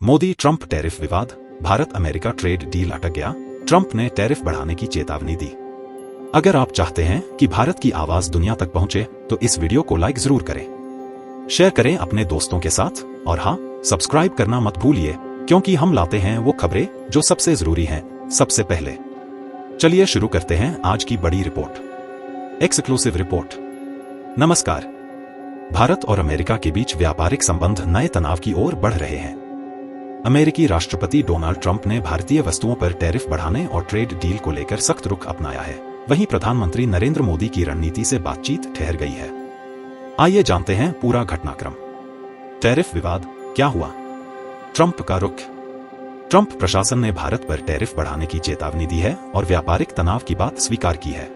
Modi Trump tariff विवाद, Bharat America trade deal अटक गया, ट्रंप ने टैरिफ बढ़ाने की चेतावनी दी। अगर आप चाहते हैं कि भारत की आवाज दुनिया तक पहुंचे तो इस वीडियो को लाइक जरूर करें, शेयर करें अपने दोस्तों के साथ और हाँ, सब्सक्राइब करना मत भूलिए क्योंकि हम लाते हैं वो खबरें जो सबसे जरूरी हैं सबसे पहले। चलिए शुरू करते हैं आज की बड़ी रिपोर्ट, एक्सक्लूसिव रिपोर्ट। नमस्कार। भारत और अमेरिका के बीच व्यापारिक संबंध नए तनाव की ओर बढ़ रहे हैं। अमेरिकी राष्ट्रपति डोनाल्ड ट्रंप ने भारतीय वस्तुओं पर टैरिफ बढ़ाने और ट्रेड डील को लेकर सख्त रुख अपनाया है। वहीं प्रधानमंत्री नरेंद्र मोदी की रणनीति से बातचीत ठहर गई है। आइए जानते हैं पूरा घटनाक्रम। टैरिफ विवाद, क्या हुआ? ट्रंप का रुख। ट्रंप प्रशासन ने भारत पर टैरिफ बढ़ाने की चेतावनी दी है और व्यापारिक तनाव की बात स्वीकार की है।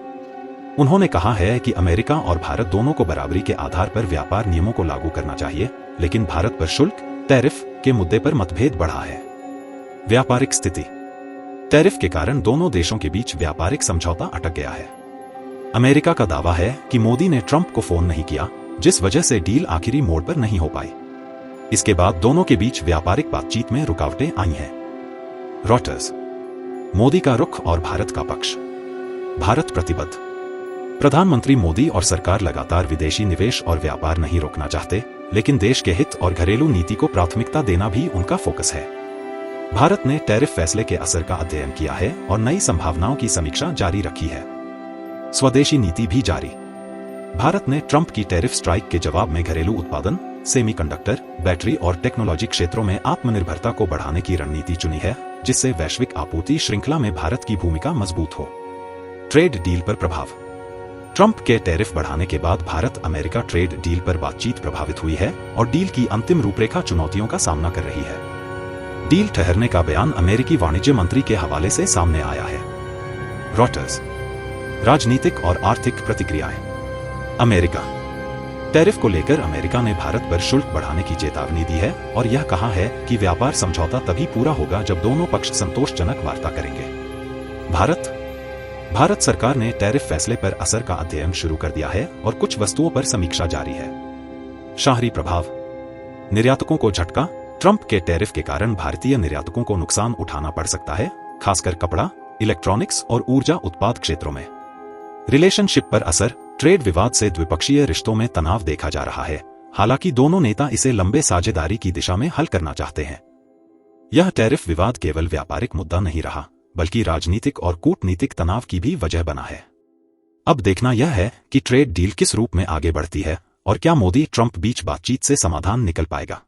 उन्होंने कहा है कि अमेरिका और भारत दोनों को बराबरी के आधार पर व्यापार नियमों को लागू करना चाहिए, लेकिन भारत पर शुल्क, टैरिफ के मुद्दे पर मतभेद बढ़ा है। व्यापारिक स्थिति। टैरिफ के कारण दोनों देशों के बीच व्यापारिक समझौता अटक गया है। अमेरिका का दावा है कि मोदी ने ट्रंप को फोन नहीं किया, जिस वजह से डील आखिरी मोड़ पर नहीं हो पाई। इसके बाद दोनों के बीच व्यापारिक बातचीत में रुकावटें आई हैं। रॉयटर्स। मोदी का रुख और भारत का पक्ष। भारत प्रतिबद्ध। प्रधानमंत्री मोदी और सरकार लगातार विदेशी निवेश और व्यापार नहीं रोकना चाहते, लेकिन देश के हित और घरेलू नीति को प्राथमिकता देना भी उनका फोकस है। भारत ने टैरिफ फैसले के असर का अध्ययन किया है और नई संभावनाओं की समीक्षा जारी रखी है। स्वदेशी नीति भी जारी। भारत ने ट्रंप की टैरिफ स्ट्राइक के जवाब में घरेलू उत्पादन, सेमीकंडक्टर, बैटरी और टेक्नोलॉजी क्षेत्रों में आत्मनिर्भरता को बढ़ाने की रणनीति चुनी है, जिससे वैश्विक आपूर्ति श्रृंखला में भारत की भूमिका मजबूत हो। ट्रेड डील पर प्रभाव। ट्रंप के टैरिफ बढ़ाने के बाद भारत अमेरिका ट्रेड डील पर बातचीत प्रभावित हुई है और डील की अंतिम रूपरेखा चुनौतियों का सामना कर रही है। डील ठहरने का बयान अमेरिकी वाणिज्य मंत्री के हवाले से सामने आया है। रॉयटर्स। राजनीतिक और आर्थिक प्रतिक्रियाएं। अमेरिका। टैरिफ को लेकर अमेरिका ने भारत पर शुल्क बढ़ाने की चेतावनी दी है और यह कहा है कि व्यापार समझौता तभी पूरा होगा जब दोनों पक्ष संतोषजनक वार्ता करेंगे। भारत सरकार ने टैरिफ फैसले पर असर का अध्ययन शुरू कर दिया है और कुछ वस्तुओं पर समीक्षा जारी है। शाहरी प्रभाव। निर्यातकों को झटका। ट्रंप के टैरिफ के कारण भारतीय निर्यातकों को नुकसान उठाना पड़ सकता है, खासकर कपड़ा, इलेक्ट्रॉनिक्स और ऊर्जा उत्पाद क्षेत्रों में। रिलेशनशिप पर असर। ट्रेड विवाद से द्विपक्षीय रिश्तों में तनाव देखा जा रहा है, हालांकि दोनों नेता इसे लंबे साझेदारी की दिशा में हल करना चाहते हैं। यह टैरिफ विवाद केवल व्यापारिक मुद्दा नहीं रहा, बल्कि राजनीतिक और कूटनीतिक तनाव की भी वजह बना है। अब देखना यह है कि ट्रेड डील किस रूप में आगे बढ़ती है और क्या मोदी ट्रंप बीच बातचीत से समाधान निकल पाएगा।